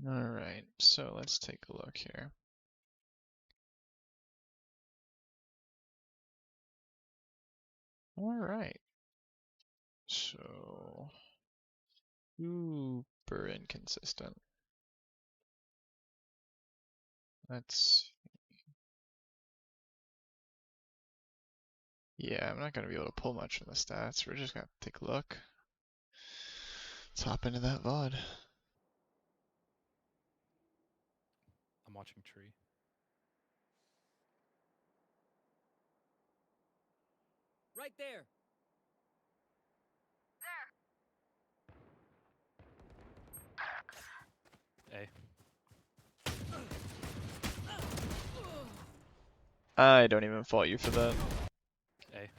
Alright, so let's take a look here. Alright. So super inconsistent. Yeah, I'm not gonna be able to pull much from the stats. We're just gonna take a look. Let's hop into that VOD. I'm watching tree. Right there. A. I don't even fault you for that. A.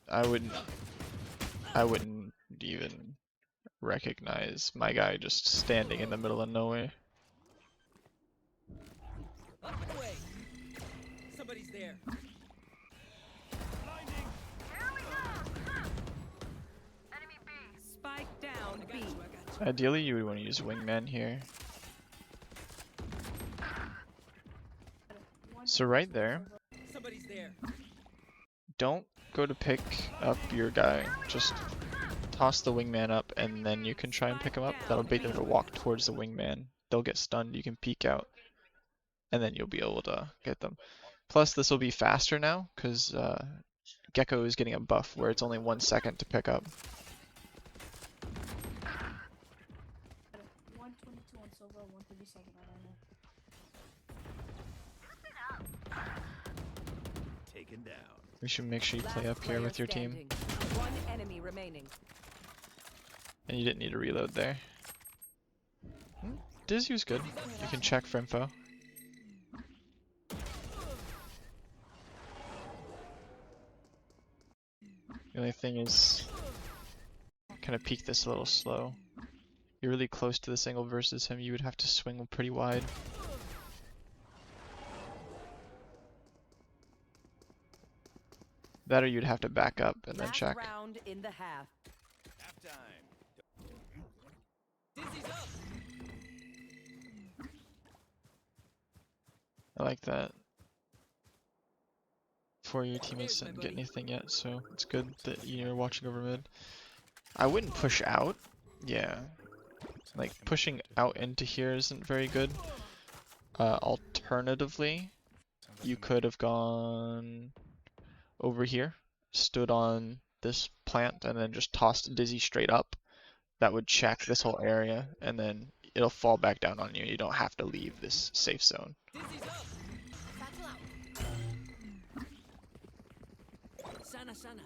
I wouldn't even recognize my guy just standing in the middle of nowhere. Up and away. Somebody's there. Blinding. Here we go. Enemy B. Spike down B. Ideally, you would want to use wingman here. So right there, Somebody's there. don't go to pick up your guy. Just toss the wingman up and then you can try and pick him up. That'll bait them to walk towards the wingman. They'll get stunned, you can peek out, and then you'll be able to get them. Plus this will be faster now, because Gecko is getting a buff where it's only 1 second to pick up. 122 on silver, 137 on armor. Taken down. We should make sure you play up here with your team. One enemy remaining. And you didn't need to reload there. Dizzy was good. You can check for info. The only thing is, kind of peek this a little slow. You're really close to this angle versus him, you would have to swing pretty wide. That or you'd have to back up and then check. Round in the half. Halftime. Dizzy's up. I like that. For your teammates didn't get anything yet, so it's good that you're watching over mid. I wouldn't push out. Yeah. Like pushing out into here isn't very good. Alternatively, you could have gone over here, stood on this plant, and then just tossed Dizzy straight up. That would check this whole area, and then it'll fall back down on you. You don't have to leave this safe zone. Dizzy's up. Sana, sana.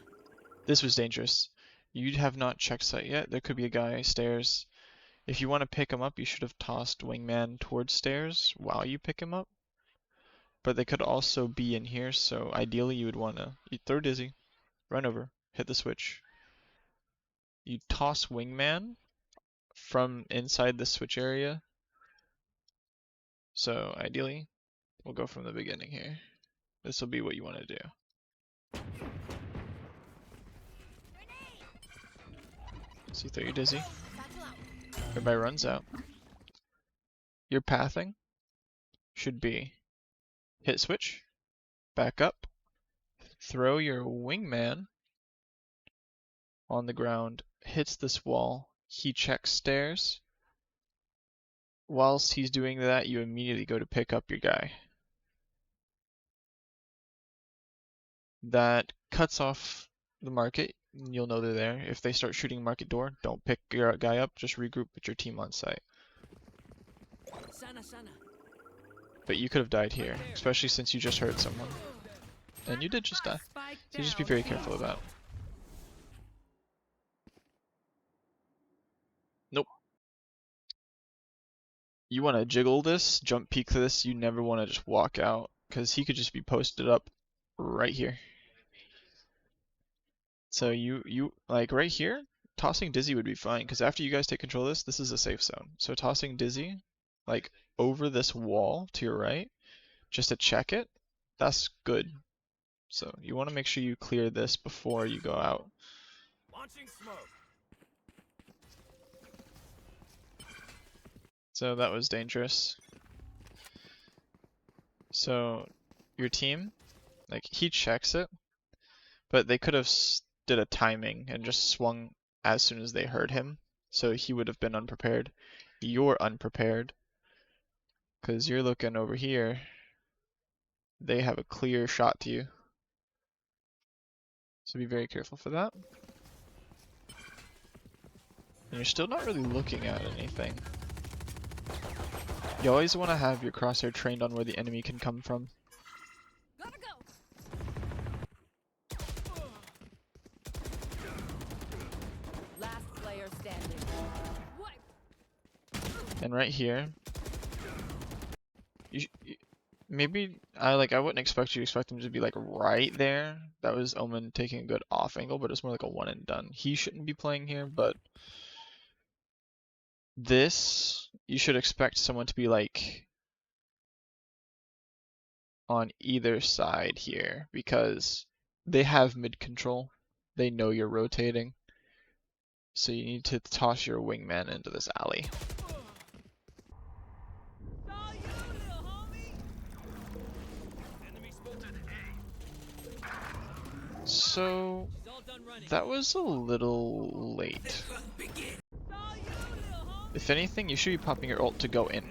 This was dangerous. You have not checked site yet. There could be a guy stairs. If you want to pick him up, you should have tossed wingman towards stairs while you pick him up. But they could also be in here, so ideally you would want to throw Dizzy, run over, hit the switch. You toss wingman from inside the switch area. So ideally, we'll go from the beginning here. This will be what you want to do. So you throw your Dizzy. Everybody runs out. Your pathing should be hit switch, back up, throw your wingman on the ground, hits this wall, he checks stairs. Whilst he's doing that, you immediately go to pick up your guy. That cuts off the market. You'll know they're there. If they start shooting market door, don't pick your guy up, just regroup with your team on site. Sana, sana. But you could have died here, especially since you just hurt someone. And you did just die. So just be very careful of that. Nope. You want to jiggle this, jump peek this, you never want to just walk out, because he could just be posted up right here. So you like right here, tossing Dizzy would be fine, because after you guys take control of this is a safe zone. So tossing Dizzy, like over this wall to your right, just to check it, that's good. So you want to make sure you clear this before you go out. Launching smoke. So that was dangerous. So your team, like he checks it, but they could have did a timing and just swung as soon as they heard him. So he would have been unprepared. You're unprepared because you're looking over here. They have a clear shot to you. So be very careful for that. And you're still not really looking at anything. You always want to have your crosshair trained on where the enemy can come from. Gotta go. Last player standing. What? And right here, maybe I wouldn't expect you to expect him to be like right there. That was Omen taking a good off angle, but it's more like a one and done. He shouldn't be playing here, but this you should expect someone to be like on either side here because they have mid control. They know you're rotating. So you need to toss your wingman into this alley. Saw you, little homie. So He's all done running. that was a little late. Saw you, little homie. If anything, you should be popping your ult to go in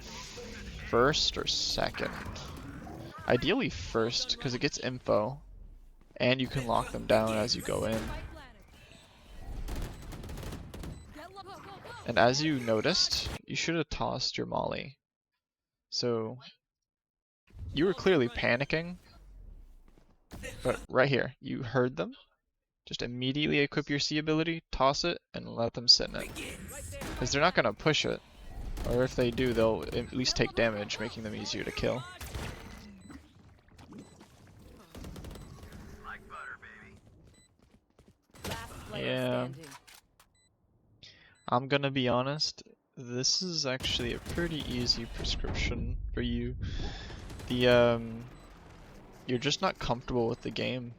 first or second. Ideally first, because it gets info, and you can lock them down as you go in. Spike planted. Get low. Go, go, go. And as you noticed, you should have tossed your molly. So you were clearly panicking, but right here, you heard them. Just immediately equip your C ability, toss it, and let them sit in it. Because they're not going to push it. Or if they do, they'll at least take damage, making them easier to kill. Last player Yeah. standing. I'm gonna be honest, this is actually a pretty easy prescription for you. You're just not comfortable with the game.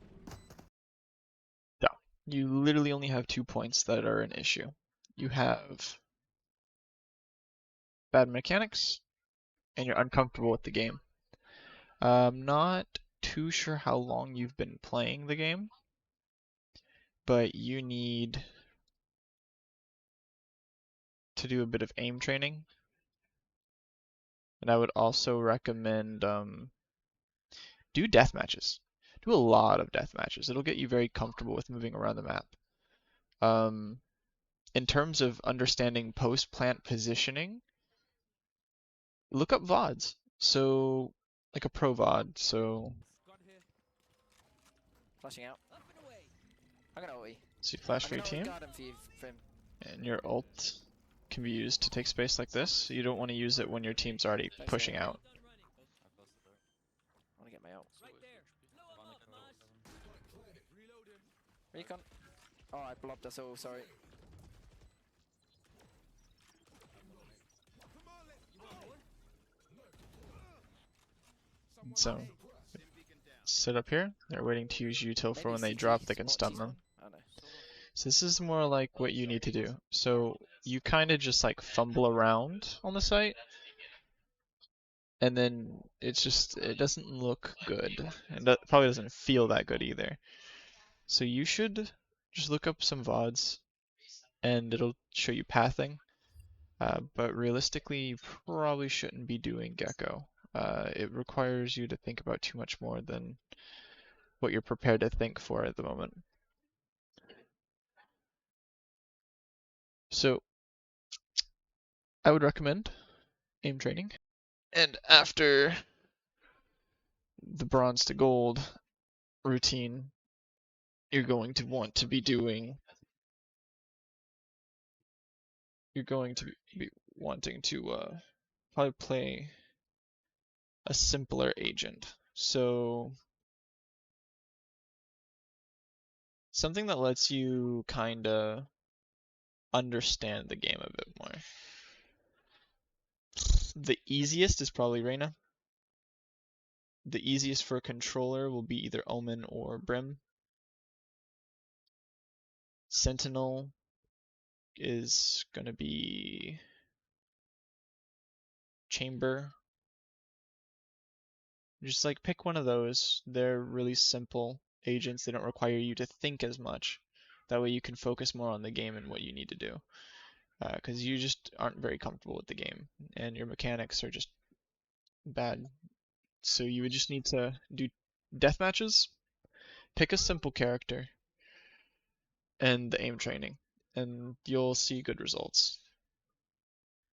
No. You literally only have 2 points that are an issue. You have bad mechanics, and you're uncomfortable with the game. I'm not too sure how long you've been playing the game, but you need to do a bit of aim training. And I would also recommend do death matches. Do a lot of death matches. It'll get you very comfortable with moving around the map. In terms of understanding post-plant positioning, look up VODs. So, like a pro VOD. So, Flashing out. I'm gonna ulti. so you flash for I'm your gonna team, guard him for you, for him. and your ult can be used to take space like this. You don't want to use it when your team's already pushing out. I wanna get my ult. Right there. Blow him up, Mosh. Recon. Oh, I blobbed us all, sorry. So, sit up here. They're waiting to use util for Maybe when they CT, drop, they can what, stun T-spawn? them. Oh no. So this is more like what you need to do. So you kind of just like fumble around on the site, and then it doesn't look good, and that probably doesn't feel that good either. So you should just look up some VODs, and it'll show you pathing. But realistically, you probably shouldn't be doing Gecko. It requires you to think about too much more than what you're prepared to think for at the moment. So I would recommend aim training. And after the bronze to gold routine, you're going to want to be doing, you're going to be wanting to probably play a simpler agent. So something that lets you kind of understand the game a bit more. The easiest is probably Reyna. The easiest for a controller will be either Omen or Brim. Sentinel is going to be chamber. Just like pick one of those. They're really simple agents. They don't require you to think as much. That way you can focus more on the game and what you need to do. Because you just aren't very comfortable with the game and your mechanics are just bad. So you would just need to do death matches, pick a simple character, and the aim training, and you'll see good results.